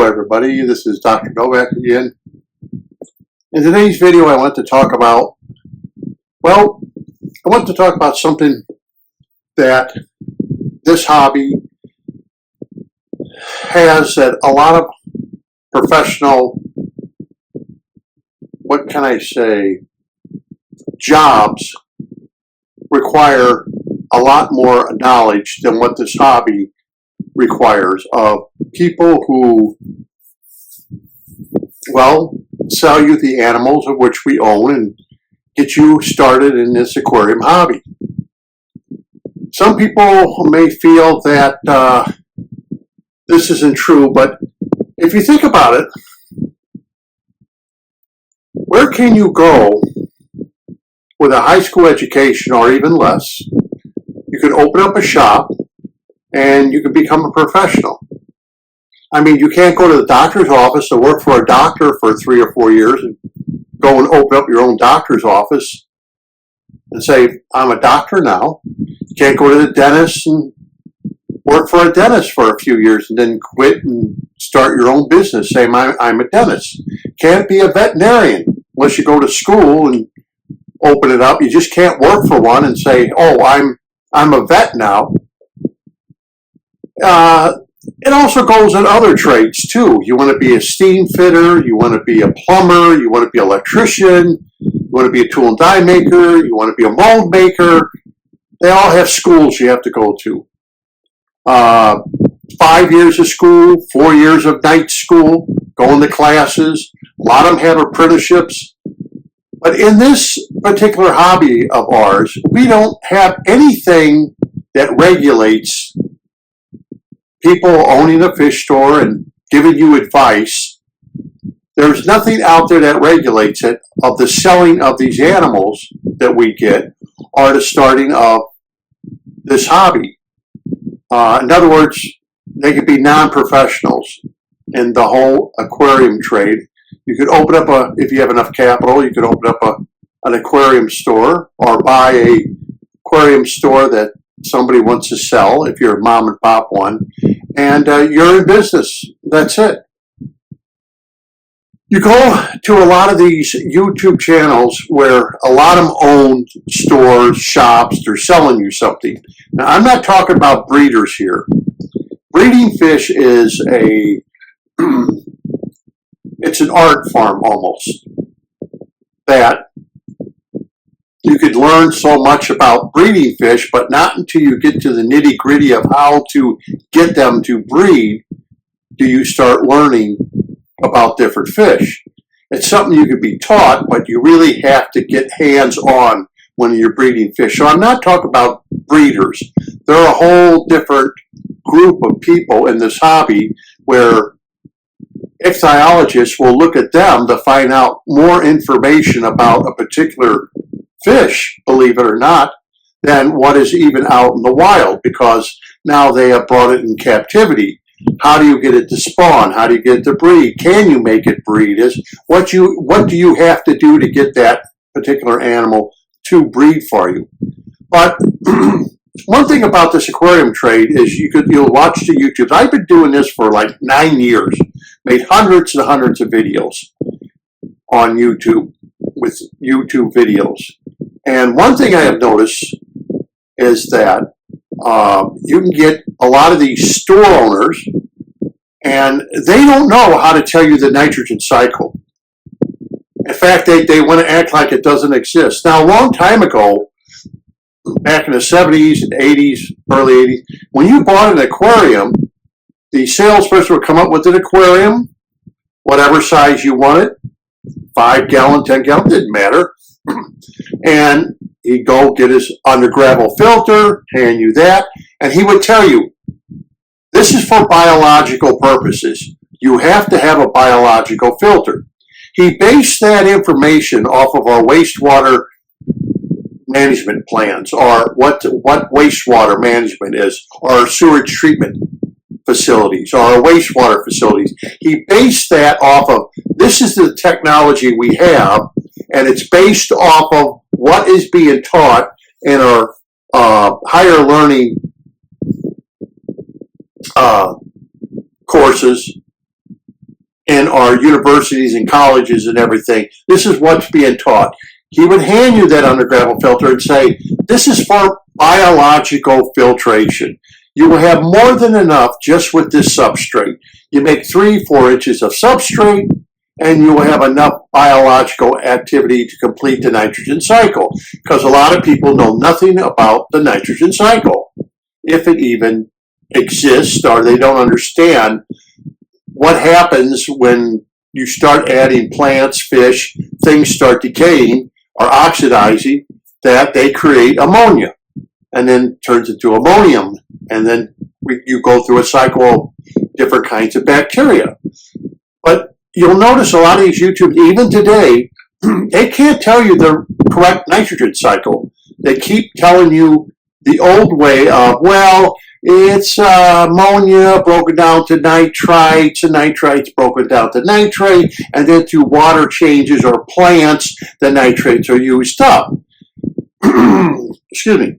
everybody, this is Dr. Novak again. In today's video I want to talk about, something that this hobby has that a lot of professional, jobs require a lot more knowledge than what this hobby requires of people who, sell you the animals of which we own and get you started in this aquarium hobby. Some people may feel that this isn't true, but if you think about it, where can you go with a high school education or even less? You could open up a shop and you could become a professional. I mean, you can't go to the doctor's office to work for a doctor for 3 or 4 years and go and open up your own doctor's office and say, I'm a doctor now. You can't go to the dentist and work for a dentist for a few years and then quit and start your own business, saying I'm a dentist. Can't be a veterinarian unless you go to school and open it up. You just can't work for one and say, oh, I'm a vet now. It also goes in other trades too. You want to be a steam fitter, you want to be a plumber, you want to be an electrician, you want to be a tool and die maker, you want to be a mold maker. They all have schools you have to go to. 5 years of school, 4 years of night school, going to classes. A lot of them have apprenticeships. But in this particular hobby of ours, we don't have anything that regulates people owning a fish store and giving you advice. There's nothing out there that regulates it of the selling of these animals that we get or the starting of this hobby. In other words, they could be non-professionals in the whole aquarium trade. You could open up if you have enough capital, you could open up an aquarium store or buy a aquarium store that somebody wants to sell if you're a mom and pop one, and you're in business. That's it. You go to a lot of these YouTube channels where a lot of them own stores, shops, they're selling you something. Now, I'm not talking about breeders here. Breeding fish is it's an art form almost, that you could learn so much about breeding fish, but not until you get to the nitty-gritty of how to get them to breed do you start learning about different fish. It's something you could be taught, but you really have to get hands-on when you're breeding fish. So I'm not talking about breeders. There are a whole different group of people in this hobby where ichthyologists will look at them to find out more information about a particular fish, believe it or not, than what is even out in the wild, because now they have brought it in captivity. How do you get it to spawn? How do you get it to breed? Can you make it breed? What do you have to do to get that particular animal to breed for you? But one thing about this aquarium trade is you'll watch the YouTubes. I've been doing this for like 9 years, made hundreds and hundreds of videos on YouTube with YouTube videos. And one thing I have noticed is that you can get a lot of these store owners and they don't know how to tell you the nitrogen cycle. In fact, they want to act like it doesn't exist. Now, a long time ago, back in the 70s and 80s, early 80s, when you bought an aquarium, the salesperson would come up with an aquarium, whatever size you wanted, 5 gallon, 10 gallon, didn't matter. And he'd go get his under gravel filter, hand you that, and he would tell you, this is for biological purposes. You have to have a biological filter. He based that information off of our wastewater management plans, or what wastewater management is, or sewage treatment facilities, or our wastewater facilities. He based that off of, this is the technology we have, and it's based off of what is being taught in our higher learning courses in our universities and colleges and everything. This is what's being taught. He would hand you that undergravel filter and say, this is for biological filtration. You will have more than enough just with this substrate. You make 3-4 inches of substrate, and you will have enough biological activity to complete the nitrogen cycle. Because a lot of people know nothing about the nitrogen cycle, if it even exists, or they don't understand what happens when you start adding plants, fish, things start decaying or oxidizing, that they create ammonia and then turns into ammonium. And then you go through a cycle of different kinds of bacteria. But you'll notice a lot of these YouTubers, even today, they can't tell you the correct nitrogen cycle. They keep telling you the old way of, well, it's ammonia broken down to nitrites, and nitrites broken down to nitrate, and then through water changes or plants, the nitrates are used up. Excuse me.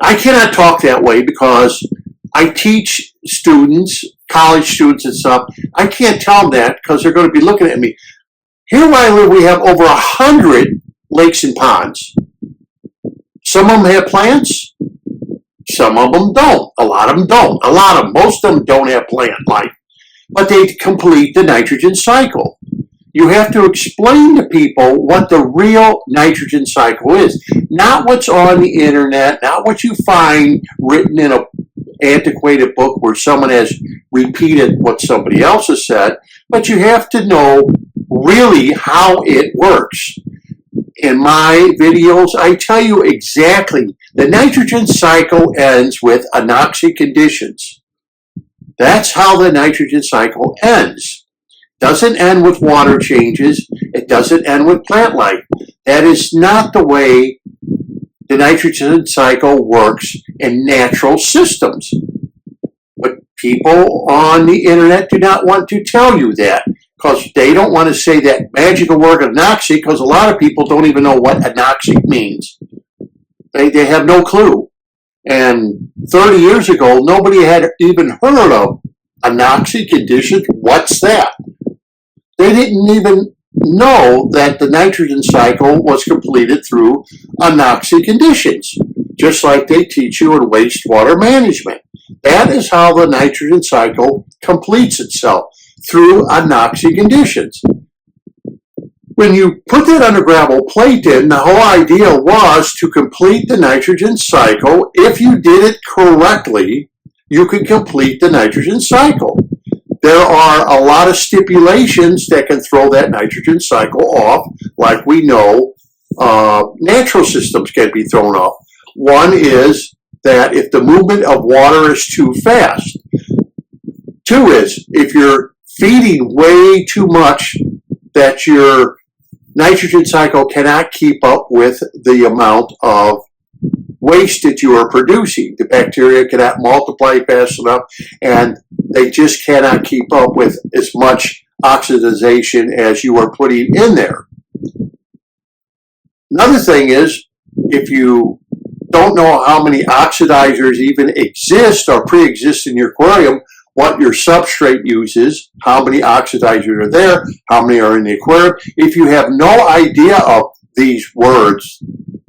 I cannot talk that way because I teach students, college students and stuff. I can't tell them that because they're going to be looking at me. Here where I live, we have over 100 lakes and ponds. Some of them have plants. Some of them don't. A lot of them don't. Most of them don't have plant life. But they complete the nitrogen cycle. You have to explain to people what the real nitrogen cycle is. Not what's on the internet, not what you find written in an antiquated book where someone has repeated what somebody else has said, but you have to know really how it works. In my videos, I tell you exactly. The nitrogen cycle ends with anoxic conditions. That's how the nitrogen cycle ends. Doesn't end with water changes. It doesn't end with plant life. That is not the way the nitrogen cycle works in natural systems. But people on the internet do not want to tell you that because they don't want to say that magical word anoxic, because a lot of people don't even know what anoxic means. They have no clue. And 30 years ago, nobody had even heard of anoxic conditions. What's that? They didn't even know that the nitrogen cycle was completed through anoxic conditions, just like they teach you in wastewater management. That is how the nitrogen cycle completes itself, through anoxic conditions. When you put that undergravel plate in, the whole idea was to complete the nitrogen cycle. If you did it correctly, you could complete the nitrogen cycle. There are a lot of stipulations that can throw that nitrogen cycle off, like we know natural systems can be thrown off. One is that if the movement of water is too fast. Two is if you're feeding way too much that your nitrogen cycle cannot keep up with the amount of waste that you are producing. The bacteria cannot multiply fast enough, and they just cannot keep up with as much oxidization as you are putting in there. Another thing is, if you don't know how many oxidizers even exist or pre-exist in your aquarium, what your substrate uses, how many oxidizers are there, how many are in the aquarium. If you have no idea of these words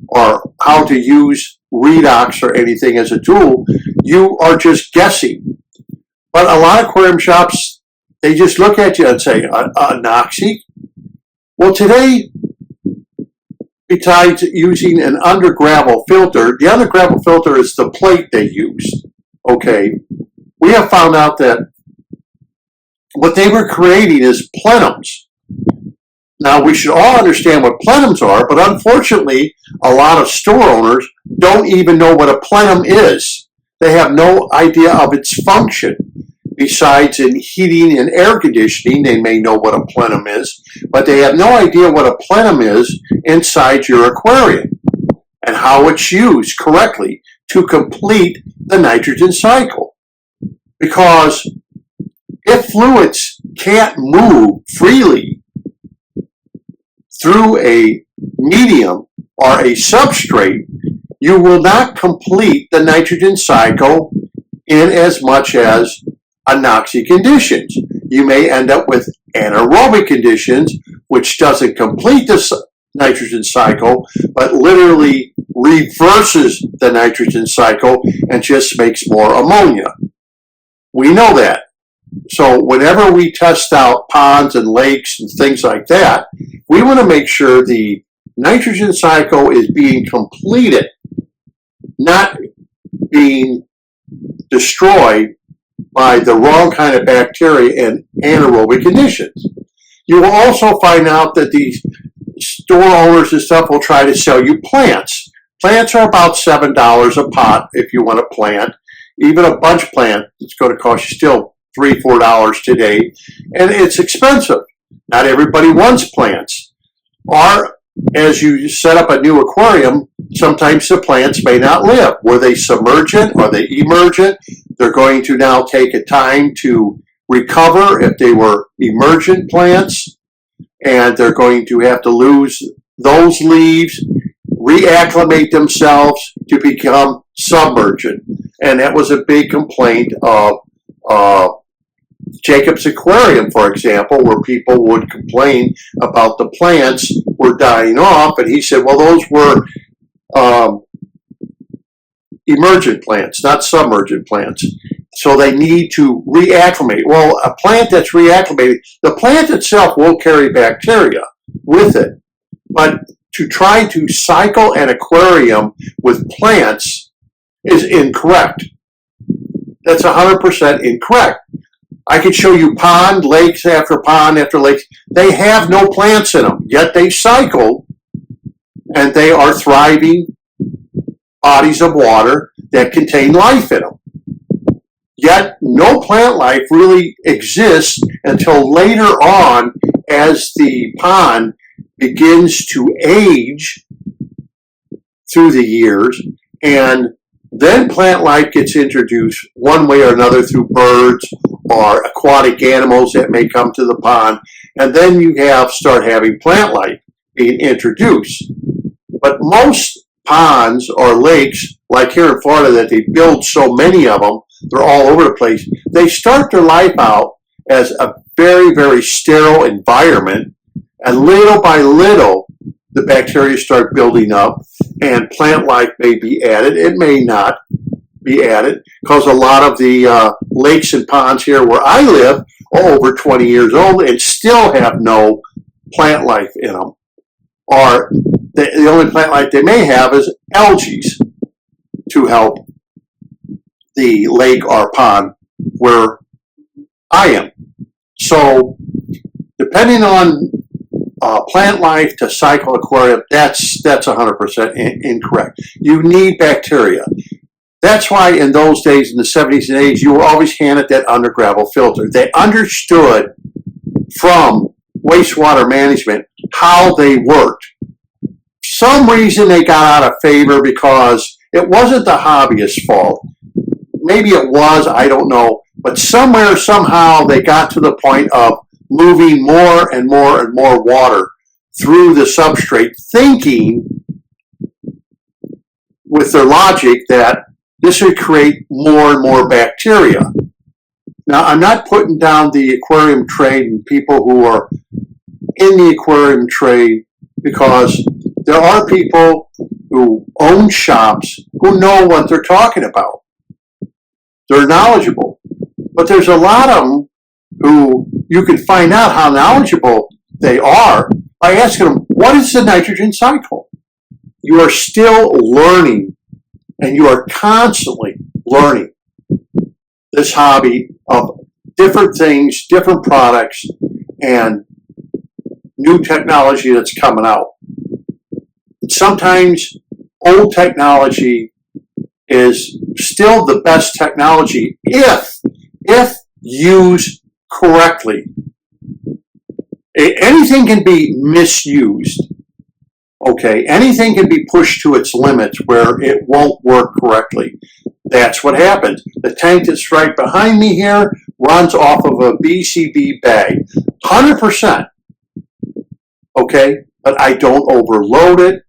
or how to use redox or anything as a tool, you are just guessing. But a lot of aquarium shops, they just look at you and say, anoxic? Well, today, besides using an undergravel filter, the undergravel filter is the plate they use, okay? We have found out that what they were creating is plenums. Now, we should all understand what plenums are, but unfortunately, a lot of store owners don't even know what a plenum is. They have no idea of its function. Besides in heating and air conditioning, they may know what a plenum is, but they have no idea what a plenum is inside your aquarium and how it's used correctly to complete the nitrogen cycle. Because if fluids can't move freely through a medium or a substrate, you will not complete the nitrogen cycle in as much as anoxic conditions. you may end up with anaerobic conditions, which doesn't complete the nitrogen cycle, but literally reverses the nitrogen cycle and just makes more ammonia. We know that. So whenever we test out ponds and lakes and things like that, we want to make sure the nitrogen cycle is being completed, not being destroyed by the wrong kind of bacteria and anaerobic conditions. You will also find out that these store owners and stuff will try to sell you plants. Plants are about $7 a pot if you want to plant. Even a bunch plant, it's going to cost you still $3, $4 today, and it's expensive. Not everybody wants plants. Or as you set up a new aquarium, sometimes the plants may not live. Were they submergent? Are they emergent? They're going to now take a time to recover if they were emergent plants, and they're going to have to lose those leaves, reacclimate themselves to become submergent. And that was a big complaint of Jacob's Aquarium, for example, where people would complain about the plants were dying off, and he said, well, those were emergent plants, not submergent plants. So they need to reacclimate. Well, a plant that's reacclimated, the plant itself will carry bacteria with it. But to try to cycle an aquarium with plants is incorrect. That's 100% incorrect. I could show you pond, lakes after pond after lakes. They have no plants in them, yet they cycle, and they are thriving bodies of water that contain life in them. Yet no plant life really exists until later on as the pond begins to age through the years, and then plant life gets introduced one way or another through birds or aquatic animals that may come to the pond, and then you start having plant life being introduced. But most ponds or lakes, like here in Florida, that they build so many of them, they're all over the place, they start their life out as a very, very sterile environment, and little by little, the bacteria start building up, and plant life may be added. It may not be added, because a lot of the lakes and ponds here where I live are over 20 years old and still have no plant life in them. Or the only plant life they may have is algae to help the lake or pond where I am. So depending on plant life to cycle aquarium, that's 100% incorrect. You need bacteria. That's why in those days, in the 70s and 80s, you were always handed that under gravel filter. They understood from wastewater management how they worked. Some reason they got out of favor because it wasn't the hobbyist's fault. Maybe it was, I don't know. But somewhere, somehow, they got to the point of moving more and more and more water through the substrate, thinking with their logic that this would create more and more bacteria. Now, I'm not putting down the aquarium trade and people who are in the aquarium trade, because there are people who own shops who know what they're talking about. They're knowledgeable. But there's a lot of them who you can find out how knowledgeable they are by asking them, what is the nitrogen cycle? You are still learning, and you are constantly learning this hobby of different things, different products, and new technology that's coming out. Sometimes old technology is still the best technology if used correctly. Anything can be misused. Okay, anything can be pushed to its limits where it won't work correctly. That's what happens. The tank that's right behind me here runs off of a BCB bag, 100%. Okay, but I don't overload it.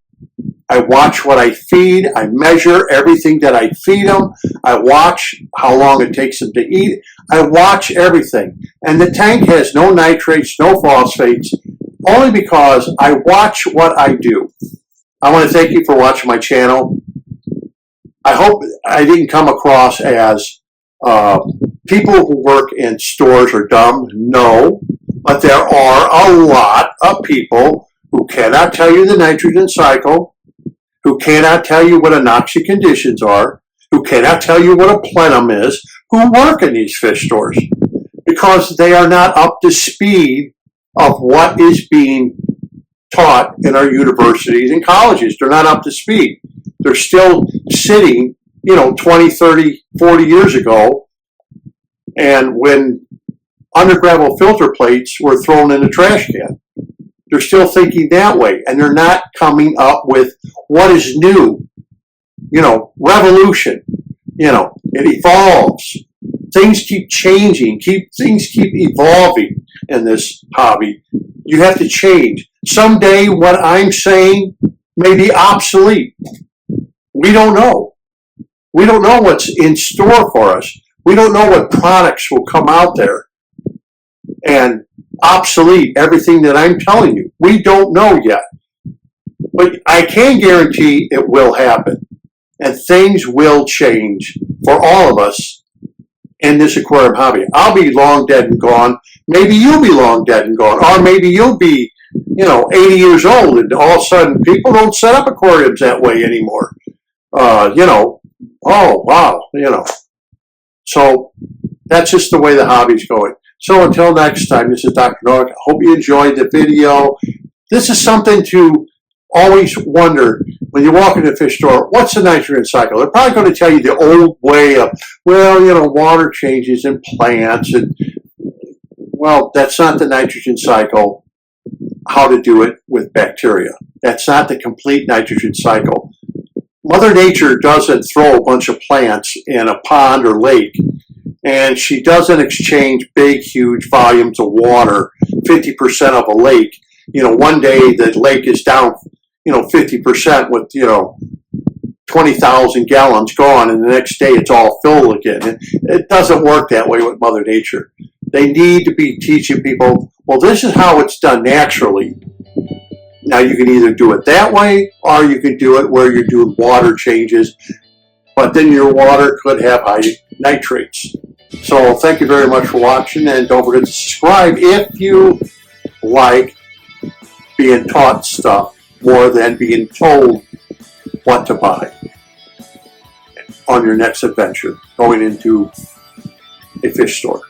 I watch what I feed. I measure everything that I feed them. I watch how long it takes them to eat. I watch everything. And the tank has no nitrates, no phosphates, only because I watch what I do. I want to thank you for watching my channel. I hope I didn't come across as people who work in stores are dumb. No, but there are a lot of people who cannot tell you the nitrogen cycle, who cannot tell you what anoxic conditions are, who cannot tell you what a plenum is, who work in these fish stores because they are not up to speed of what is being taught in our universities and colleges. They're not up to speed. They're still sitting, 20, 30, 40 years ago, and when undergravel filter plates were thrown in the trash can. They're still thinking that way, and they're not coming up with what is new. Revolution. It evolves. Things keep changing. Things keep evolving in this hobby. You have to change. Someday what I'm saying may be obsolete. We don't know. We don't know what's in store for us. We don't know what products will come out there and obsolete everything that I'm telling you. We don't know yet. But I can guarantee it will happen. And things will change for all of us in this aquarium hobby. I'll be long dead and gone. Maybe you'll be long dead and gone. Or maybe you'll be, 80 years old, and all of a sudden people don't set up aquariums that way anymore. Oh, wow, So that's just the way the hobby's going. So until next time, this is Dr. Noack. I hope you enjoyed the video. This is something to always wonder when you walk into a fish store, what's the nitrogen cycle? They're probably going to tell you the old way of, water changes in plants. And, that's not the nitrogen cycle, how to do it with bacteria. That's not the complete nitrogen cycle. Mother Nature doesn't throw a bunch of plants in a pond or lake, and she doesn't exchange big, huge volumes of water, 50% of a lake. One day the lake is down, 50% with, 20,000 gallons gone, and the next day it's all full again. It doesn't work that way with Mother Nature. They need to be teaching people, this is how it's done naturally. Now you can either do it that way, or you can do it where you're doing water changes, but then your water could have high nitrates. So thank you very much for watching, and don't forget to subscribe if you like being taught stuff more than being told what to buy on your next adventure going into a fish store.